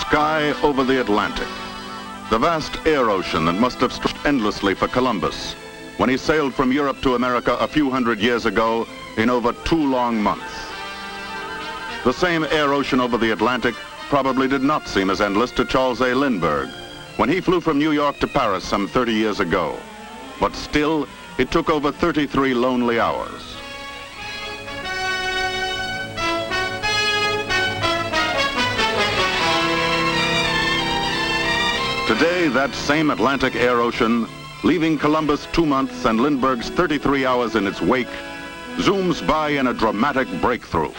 sky over the Atlantic. The vast air ocean that must have stretched endlessly for Columbus when he sailed from Europe to America a few hundred years ago in over 2 long months. The same air ocean over the Atlantic probably did not seem as endless to Charles A. Lindbergh when he flew from New York to Paris some 30 years ago. But still, it took over 33 lonely hours. Today, that same Atlantic air ocean, leaving Columbus 2 months and Lindbergh's 33 hours in its wake, zooms by in a dramatic breakthrough.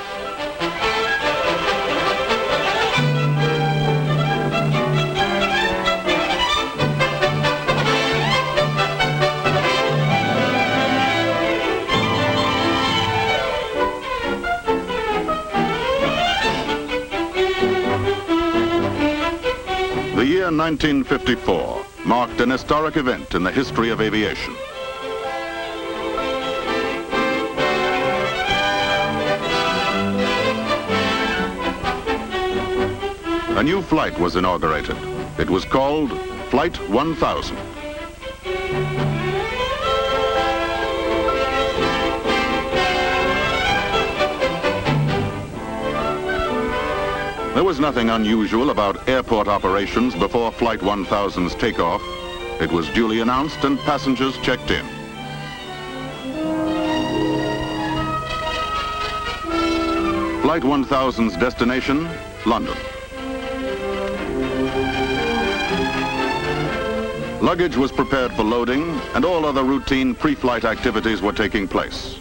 The year 1954 marked an historic event in the history of aviation. A new flight was inaugurated. It was called Flight 1000. There was nothing unusual about airport operations before Flight 1000's takeoff. It was duly announced and passengers checked in. Flight 1000's destination, London. Luggage was prepared for loading, and all other routine pre-flight activities were taking place.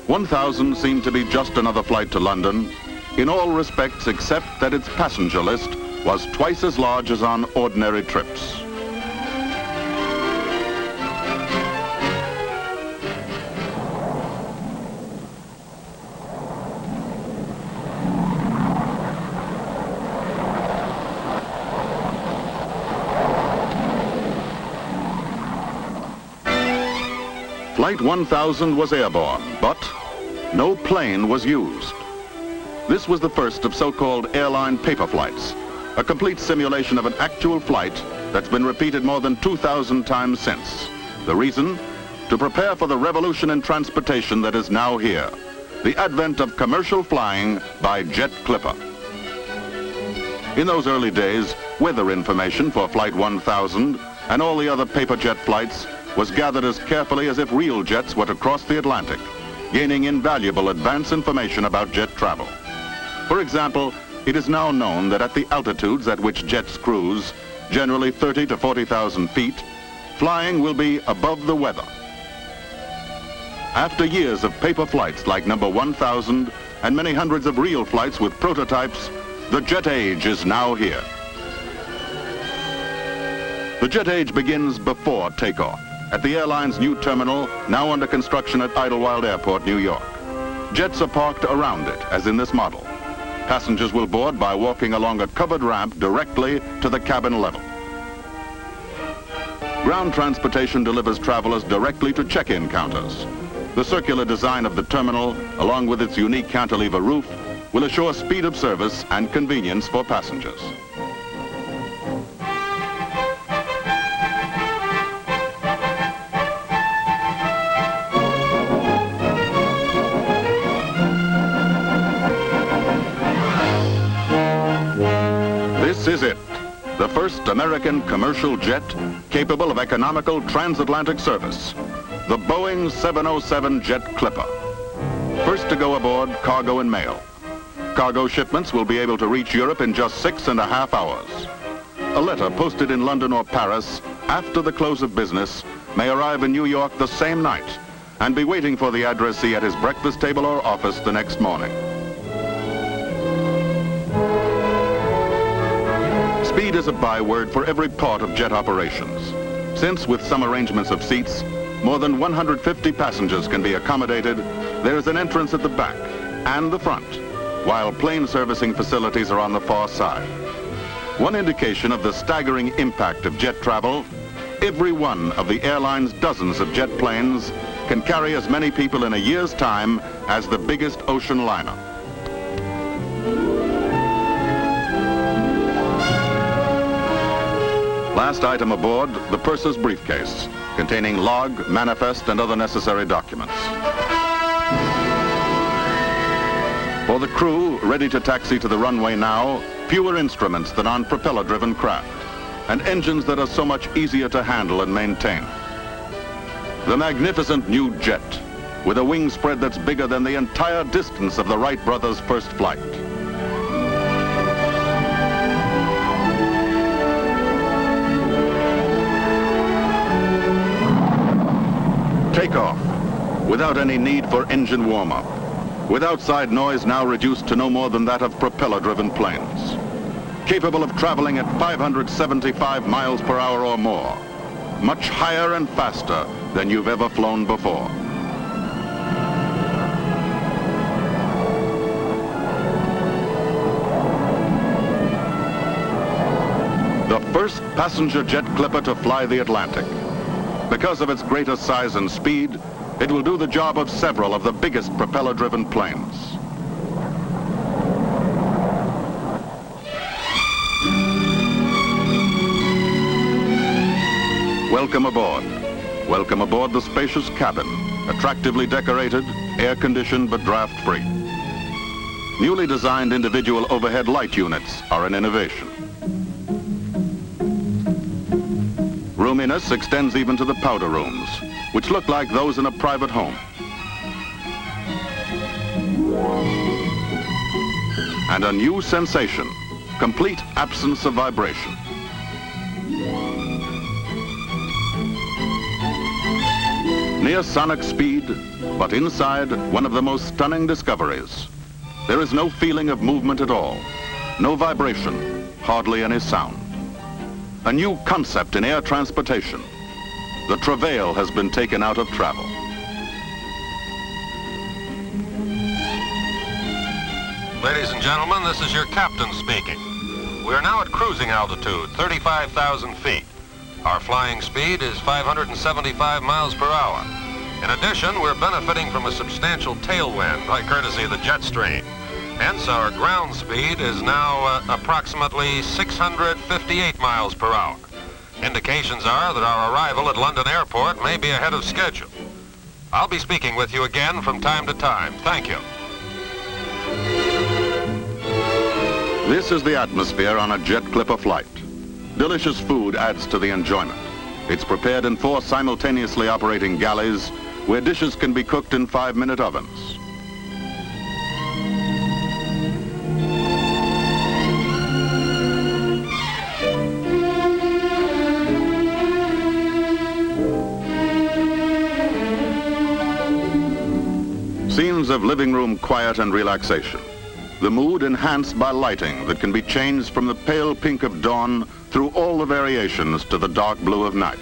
1000 seemed to be just another flight to London, in all respects except that its passenger list was twice as large as on ordinary trips. Flight 1000 was airborne, but no plane was used. This was the first of so-called airline paper flights, a complete simulation of an actual flight that's been repeated more than 2,000 times since. The reason? To prepare for the revolution in transportation that is now here, the advent of commercial flying by jet clipper. In those early days, weather information for Flight 1000 and all the other paper jet flights was gathered as carefully as if real jets were to cross the Atlantic, gaining invaluable advance information about jet travel. For example, it is now known that at the altitudes at which jets cruise, generally 30 to 40,000 feet, flying will be above the weather. After years of paper flights like number 1000 and many hundreds of real flights with prototypes, the jet age is now here. The jet age begins before takeoff at the airline's new terminal, now under construction at Idlewild Airport, New York. Jets are parked around it, as in this model. Passengers will board by walking along a covered ramp directly to the cabin level. Ground transportation delivers travelers directly to check-in counters. The circular design of the terminal, along with its unique cantilever roof, will assure speed of service and convenience for passengers. This is it, the first American commercial jet capable of economical transatlantic service, the Boeing 707 Jet Clipper. First to go aboard cargo and mail. Cargo shipments will be able to reach Europe in just 6.5 hours. A letter posted in London or Paris after the close of business may arrive in New York the same night and be waiting for the addressee at his breakfast table or office the next morning. Speed is a byword for every part of jet operations, since with some arrangements of seats, more than 150 passengers can be accommodated. There is an entrance at the back and the front, while plane servicing facilities are on the far side. One indication of the staggering impact of jet travel, every one of the airline's dozens of jet planes can carry as many people in a year's time as the biggest ocean liner. Last item aboard, the purser's briefcase, containing log, manifest, and other necessary documents. For the crew, ready to taxi to the runway now, fewer instruments than on propeller-driven craft, and engines that are so much easier to handle and maintain. The magnificent new jet, with a wing spread that's bigger than the entire distance of the Wright brothers' first flight. Takeoff, without any need for engine warm-up, with outside noise now reduced to no more than that of propeller-driven planes, capable of traveling at 575 miles per hour or more, much higher and faster than you've ever flown before. The first passenger jet clipper to fly the Atlantic. Because of its greater size and speed, it will do the job of several of the biggest propeller-driven planes. Welcome aboard. Welcome aboard the spacious cabin, attractively decorated, air-conditioned but draft-free. Newly designed individual overhead light units are an innovation. Roominess extends even to the powder rooms, which look like those in a private home. And a new sensation, complete absence of vibration. Near sonic speed, but inside, one of the most stunning discoveries. There is no feeling of movement at all, no vibration, hardly any sound. A new concept in air transportation. The travail has been taken out of travel. Ladies and gentlemen, this is your captain speaking. We are now at cruising altitude, 35,000 feet. Our flying speed is 575 miles per hour. In addition, we're benefiting from a substantial tailwind by courtesy of the jet stream. Hence, our ground speed is now approximately 658 miles per hour. Indications are that our arrival at London Airport may be ahead of schedule. I'll be speaking with you again from time to time. Thank you. This is the atmosphere on a jet clipper flight. Delicious food adds to the enjoyment. It's prepared in 4 simultaneously operating galleys where dishes can be cooked in 5-minute ovens. Scenes of living room quiet and relaxation. The mood enhanced by lighting that can be changed from the pale pink of dawn through all the variations to the dark blue of night.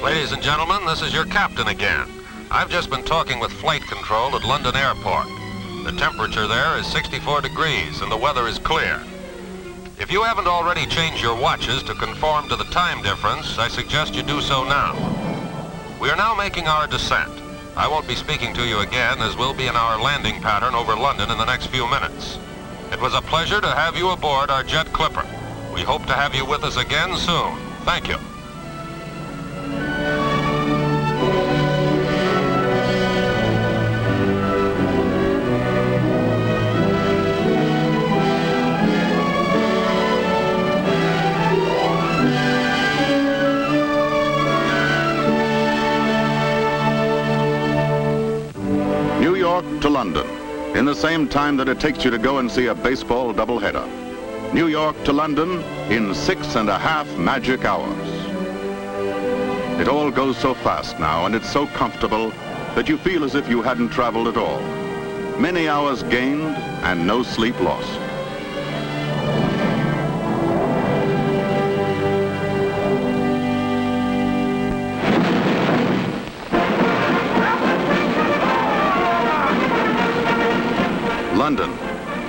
Ladies and gentlemen, this is your captain again. I've just been talking with flight control at London Airport. The temperature there is 64 degrees and the weather is clear. If you haven't already changed your watches to conform to the time difference, I suggest you do so now. We are now making our descent. I won't be speaking to you again, as we'll be in our landing pattern over London in the next few minutes. It was a pleasure to have you aboard our jet clipper. We hope to have you with us again soon. Thank you. To London, in the same time that it takes you to go and see a baseball doubleheader. New York to London in 6.5 magic hours. It all goes so fast now, and it's so comfortable that you feel as if you hadn't traveled at all. Many hours gained and no sleep lost. London,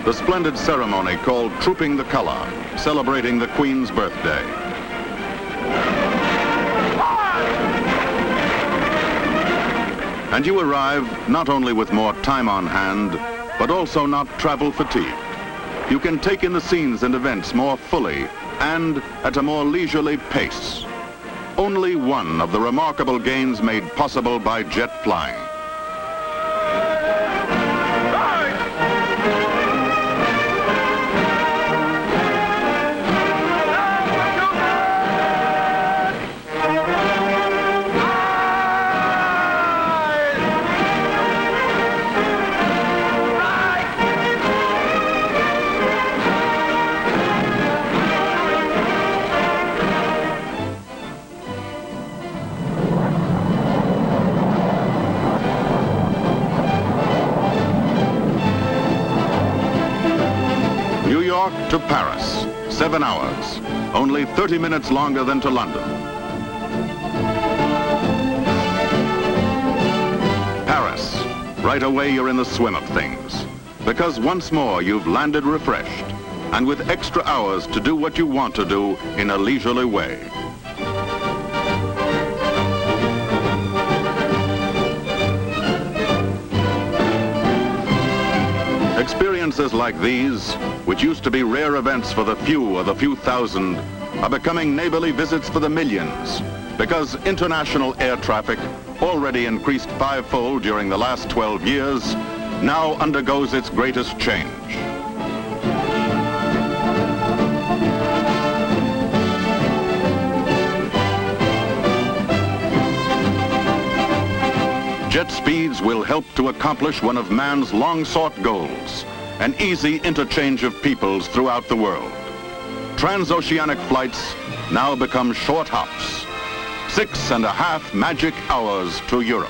the splendid ceremony called Trooping the Colour, celebrating the Queen's birthday. And you arrive not only with more time on hand, but also not travel fatigued. You can take in the scenes and events more fully and at a more leisurely pace. Only one of the remarkable gains made possible by jet flying. New York to Paris, 7 hours, only 30 minutes longer than to London. Paris, right away you're in the swim of things, because once more you've landed refreshed and with extra hours to do what you want to do in a leisurely way. Experiences like these, which used to be rare events for the few or the few thousand, are becoming neighborly visits for the millions, because international air traffic, already increased fivefold during the last 12 years, now undergoes its greatest change. Jet speeds will help to accomplish one of man's long-sought goals, an easy interchange of peoples throughout the world. Transoceanic flights now become short hops, 6.5 magic hours to Europe.